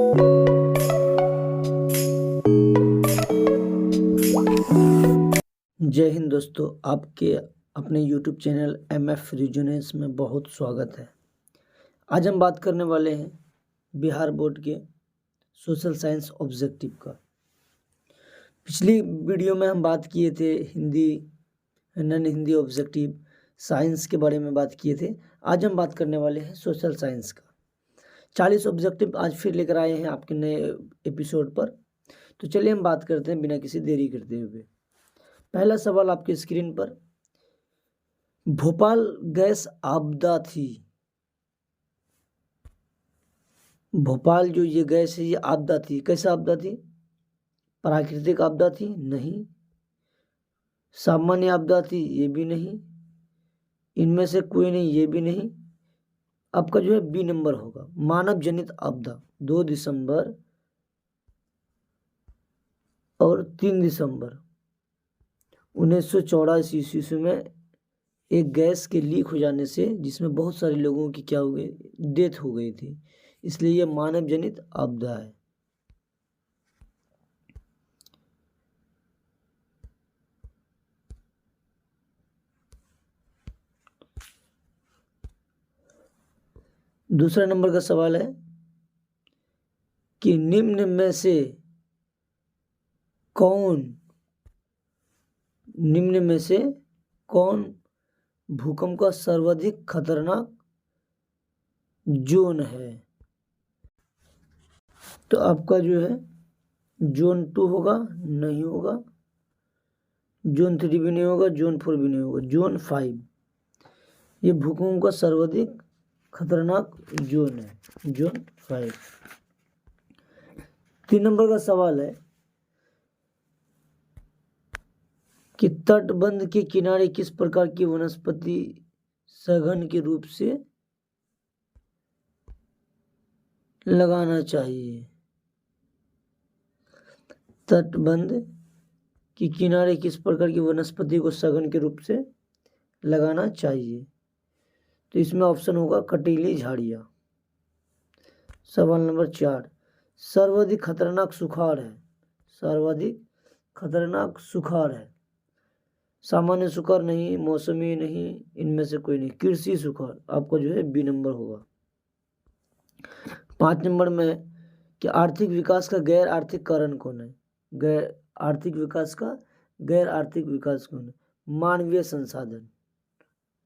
जय हिंद दोस्तों, आपके अपने YouTube चैनल MF रीजनेंस में बहुत स्वागत है। आज हम बात करने वाले हैं बिहार बोर्ड के सोशल साइंस ऑब्जेक्टिव का। पिछली वीडियो में हम बात किए थे Hindi, non Hindi objective, science के बारे में बात किए थे। आज हम बात करने वाले हैं सोशल साइंस का। 40 ऑब्जेक्टिव आज फिर लेकर आए हैं आपके नए एपिसोड पर। तो चलिए हम बात करते हैं बिना किसी देरी करते हुए। पहला सवाल आपकी स्क्रीन पर, भोपाल गैस आपदा थी। भोपाल जो ये गैस है ये आपदा थी। कैसा आपदा थी? प्राकृतिक आपदा थी? नहीं। सामान्य आपदा थी? ये भी नहीं। इनमें से कोई नहीं, ये भी नहीं। आपका जो है बी नंबर होगा, मानव जनित आपदा। 2 दिसंबर और 3 दिसंबर 1984 ईस्वी में एक गैस के लीक हो जाने से, जिसमें बहुत सारे लोगों की क्या हो गई, डेथ हो गई थी, इसलिए यह मानव जनित आपदा है। दूसरा नंबर का सवाल है कि निम्न में से कौन भूकंप का सर्वाधिक खतरनाक जोन है? तो आपका जो है जोन 2 होगा, नहीं होगा। जोन 3 भी नहीं होगा, जोन 4 भी नहीं होगा, जोन 5 ये भूकंप का सर्वाधिक खतरनाक जोन है, जोन 5। 3 नंबर का सवाल है कि तटबंध के किनारे किस प्रकार की वनस्पति सघन के रूप से लगाना चाहिए? तटबंध के किनारे किस प्रकार की वनस्पति को सघन के रूप से लगाना चाहिए? तो इसमें ऑप्शन होगा कटीली झाड़ियाँ। सवाल नंबर 4, सर्वाधिक खतरनाक सुखाड़ है। सर्वाधिक खतरनाक सुखाड़ है, सामान्य सुखाड़ नहीं, मौसमी नहीं, इनमें से कोई नहीं। कृषि सुखाड़ आपका जो है बी नंबर होगा। 5 नंबर में कि आर्थिक विकास का गैर आर्थिक कारण कौन है? गैर आर्थिक विकास का गैर आर्थिक विकास कौन है? मानवीय संसाधन,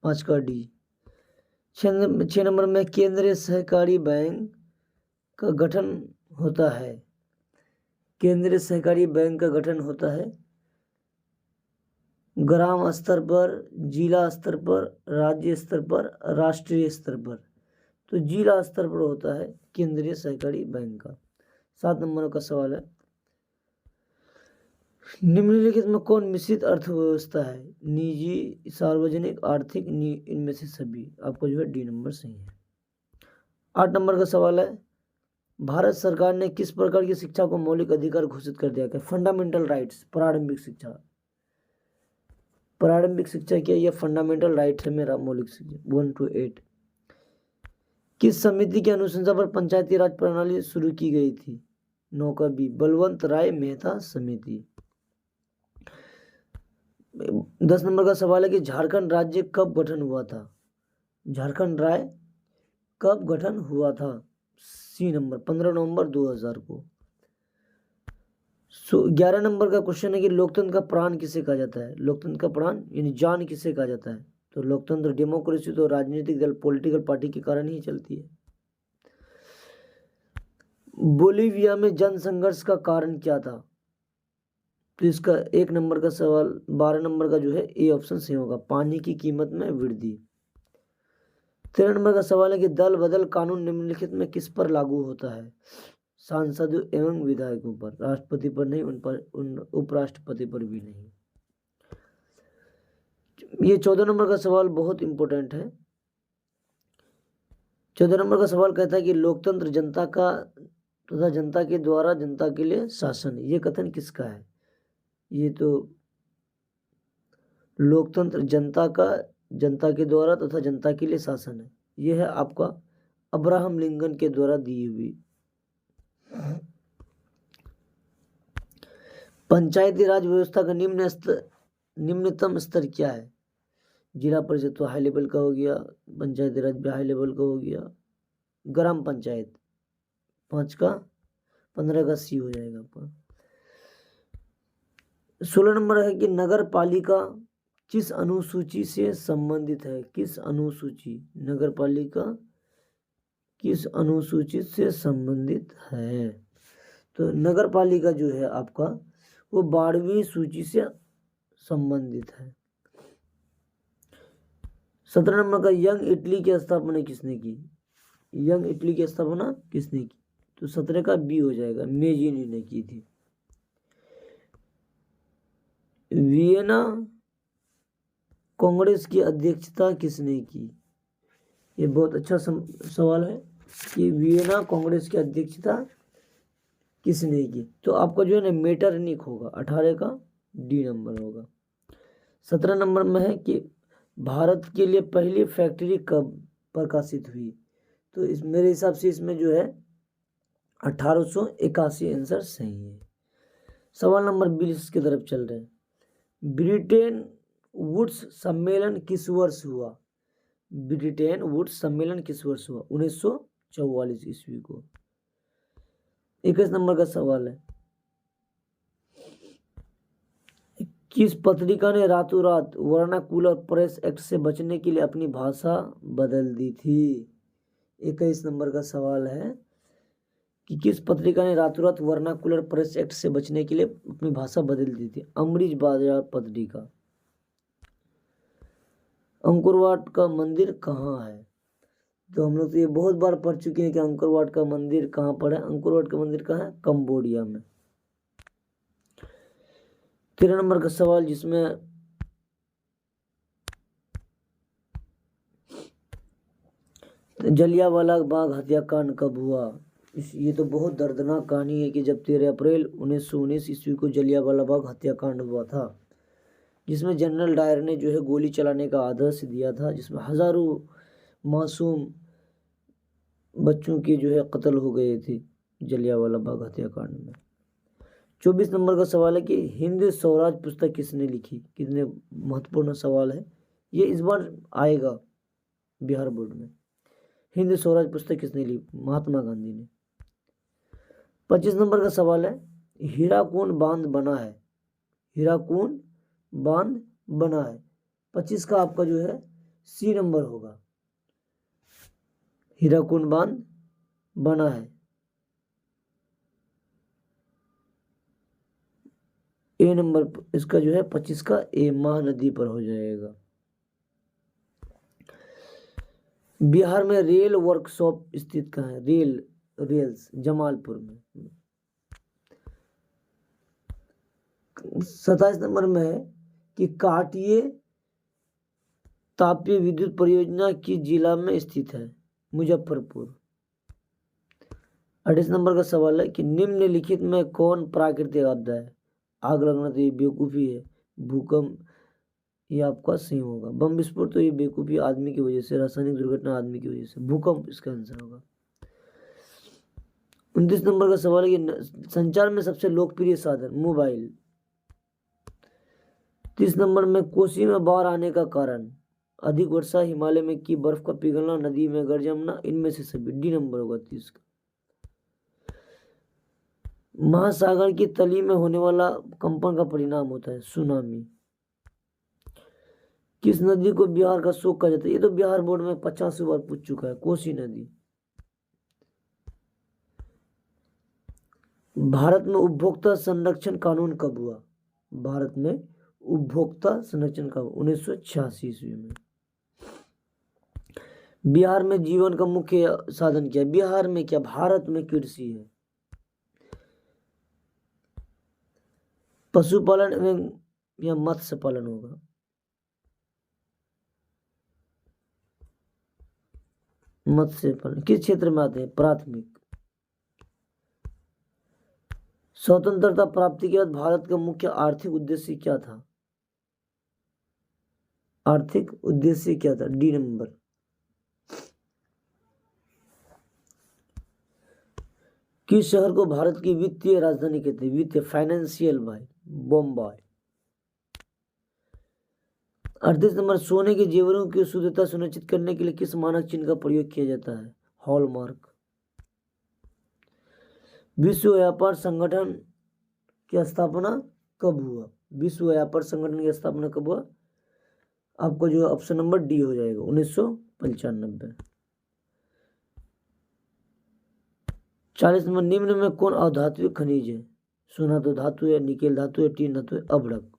5 का डी। 6 नंबर में केंद्रीय सहकारी बैंक का गठन होता है। केंद्रीय सहकारी बैंक का गठन होता है ग्राम स्तर पर, जिला स्तर पर, राज्य स्तर पर, राष्ट्रीय स्तर पर। तो जिला स्तर पर होता है केंद्रीय सहकारी बैंक का। 7 नंबर का सवाल है, निम्नलिखित में कौन मिश्रित अर्थव्यवस्था है? निजी, सार्वजनिक, आर्थिक, इनमें से सभी। आपको जो है डी नंबर सही है। 8 नंबर का सवाल है, भारत सरकार ने किस प्रकार की शिक्षा को मौलिक अधिकार घोषित कर दिया? फंडामेंटल राइट्स, प्रारंभिक शिक्षा। प्रारंभिक शिक्षा क्या? यह फंडामेंटल राइट है मेरा, मौलिक शिक्षा 1 to 8। किस समिति की अनुशंसा पर पंचायती राज प्रणाली शुरू की गई थी? 9 का बी, बलवंत राय मेहता समिति। 10 नंबर का सवाल है कि झारखंड राज्य कब गठन हुआ था? झारखंड राज्य कब गठन हुआ था? सी नंबर, 15 नवंबर 2000 को। 11 नंबर का क्वेश्चन है कि लोकतंत्र का प्राण किसे कहा जाता है? लोकतंत्र का प्राण यानी जान किसे कहा जाता है? तो लोकतंत्र, डेमोक्रेसी तो राजनीतिक दल, पॉलिटिकल पार्टी के कारण ही चलती है। बोलीविया में जन संघर्ष का कारण क्या था? तो इसका 1 नंबर का सवाल, 12 नंबर का जो है ए ऑप्शन सही होगा, पानी की कीमत में वृद्धि। 13 नंबर का सवाल है कि दल बदल कानून निम्नलिखित में किस पर लागू होता है? सांसद एवं विधायकों पर, राष्ट्रपति पर नहीं, उन पर, उन उपराष्ट्रपति पर भी नहीं। ये 14 नंबर का सवाल बहुत इंपॉर्टेंट है। 14 नंबर का सवाल कहता है कि लोकतंत्र जनता का तथा जनता के द्वारा जनता के लिए शासन, ये कथन किसका है? ये तो लोकतंत्र जनता का जनता के द्वारा तथा जनता के लिए शासन है, यह है आपका अब्राहम लिंकन के द्वारा दी हुई। पंचायती राज व्यवस्था का निम्नतम स्तर क्या है? जिला परिषद तो हाई लेवल का हो गया, पंचायती राज भी हाई लेवल का हो गया, ग्राम पंचायत 5 का 15 का सी हो जाएगा आपका। 16 नंबर है कि नगर पालिका किस अनुसूची से संबंधित है? किस अनुसूची? नगर पालिका किस अनुसूची से संबंधित है? तो नगर पालिका जो है आपका वो 12वीं सूची से संबंधित है। 17 नंबर का यंग इटली की स्थापना किसने की? यंग इटली की स्थापना किसने की? तो 17 का बी हो जाएगा, मेजिनी ने की थी। वियना कांग्रेस की अध्यक्षता किसने की? ये बहुत अच्छा सवाल है कि वियना कांग्रेस की अध्यक्षता किसने की? तो आपका जो है ना मेटरनिक होगा, 18 का डी नंबर होगा। 17 नंबर में है कि भारत के लिए पहली फैक्ट्री कब प्रकाशित हुई? तो इस मेरे हिसाब से इसमें जो है 1881 आंसर सही है। सवाल नंबर 20 की तरफ चल रहे हैं। ब्रिटेन वुड्स सम्मेलन किस वर्ष हुआ? ब्रिटेन वुड्स सम्मेलन किस वर्ष हुआ? 1944 ईस्वी को। 21 नंबर का सवाल है, किस पत्रिका ने रातों रात वर्नाकुलर प्रेस एक्ट से बचने के लिए अपनी भाषा बदल दी थी? 21 नंबर का सवाल है कि किस पत्रिका ने रातों रात वर्नाकुलर प्रेस एक्ट से बचने के लिए अपनी भाषा बदल दी थी? अमरीश बाजार पत्रिका। अंकुरवाट का मंदिर कहाँ है? तो हम लोग तो ये बहुत बार पढ़ चुके हैं कि अंकुरवाट का मंदिर कहाँ पर है। अंकुरवाट का मंदिर कहाँ है? कंबोडिया में। 13 नंबर का सवाल जिसमें जलियांवाला बाग हत्याकांड कब हुआ? ये तो बहुत दर्दनाक कहानी है कि जब 13 अप्रैल 1919 ईस्वी को जलियांवाला बाग हत्याकांड हुआ था, जिसमें जनरल डायर ने जो है गोली चलाने का आदेश दिया था, जिसमें हजारों मासूम बच्चों की जो है कत्ल हो गए थे जलियांवाला बाग हत्याकांड में। 24 नंबर का सवाल है कि हिंद स्वराज पुस्तक किसने लिखी? कितने महत्वपूर्ण सवाल है ये, इस बार आएगा बिहार बोर्ड में। हिंद स्वराज पुस्तक किसने लिखी? महात्मा गांधी ने। 25 नंबर का सवाल है, हीराकुंड बांध बना है? हीराकुंड बांध बना है। 25 का आपका जो है सी नंबर होगा, हीराकुंड बांध बना है। ए नंबर इसका जो है 25 का ए महानदी पर हो जाएगा। बिहार में रेल वर्कशॉप स्थित कहाँ है? रेल्स जमालपुर में। 27 नंबर में है कि काटिए तापीय विद्युत परियोजना किस जिला में स्थित है? मुजफ्फरपुर। 28 नंबर का सवाल है कि निम्नलिखित में कौन प्राकृतिक आपदा है? आग लगना तो ये बेवकूफ़ी है, भूकंप ये आपका सही होगा, बम विस्फोट तो ये बेवकूफ़ी आदमी की वजह से, रासायनिक दुर्घटना आदमी की वजह से, भूकंप इसका आंसर होगा। 29 नंबर का सवाल है कि संचार में सबसे लोकप्रिय साधन मोबाइल। 30 नंबर में कोसी में बाढ़ आने का कारण? अधिक वर्षा, हिमालय में की बर्फ का पिघलना, नदी में गढ़ जमना, इनमें से सभी। डी नंबर होगा 30 का। महासागर की तली में होने वाला कंपन का परिणाम होता है सुनामी। किस नदी को बिहार का शोक कहा जाता है? ये तो बिहार बोर्ड में 50 बार पूछ चुका है, कोसी नदी। भारत में उपभोक्ता संरक्षण कानून कब हुआ? भारत में उपभोक्ता संरक्षण कब? 1986 ईस्वी में। बिहार में जीवन का मुख्य साधन क्या है? बिहार में क्या, भारत में कृषि है। पशुपालन एवं या मत्स्य पालन होगा। मत्स्य पालन किस क्षेत्र में आते हैं? प्राथमिक। स्वतंत्रता प्राप्ति के बाद भारत का मुख्य आर्थिक उद्देश्य क्या था? आर्थिक उद्देश्य क्या था? D number. किस शहर को भारत की वित्तीय राजधानी कहते हैं? वित्तीय, फाइनेंशियल भाई, बम्बई। 38 नंबर, सोने के जेवरों की शुद्धता सुनिश्चित करने के लिए किस मानक चिन्ह का प्रयोग किया जाता है? हॉलमार्क। विश्व व्यापार संगठन की स्थापना कब हुआ? विश्व व्यापार संगठन की स्थापना कब हुआ? आपको जो ऑप्शन नंबर डी हो जाएगा, 1995। 40 नंबर, निम्न में कौन अधात्विक खनिज है? सोना तो धातु है, निकेल धातु है, टीन धातु है, अभ्रक।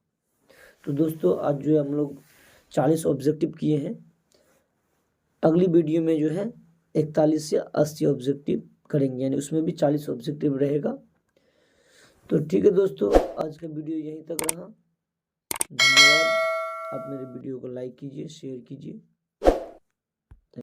तो दोस्तों आज जो है हम लोग 40 ऑब्जेक्टिव किए हैं। अगली वीडियो में जो है 41 से 80 ऑब्जेक्टिव करेंगे, यानी उसमें भी 40 ऑब्जेक्टिव रहेगा। तो ठीक है दोस्तों, आज का वीडियो यहीं तक रहा। धन्यवाद। आप मेरे वीडियो को लाइक कीजिए, शेयर कीजिए।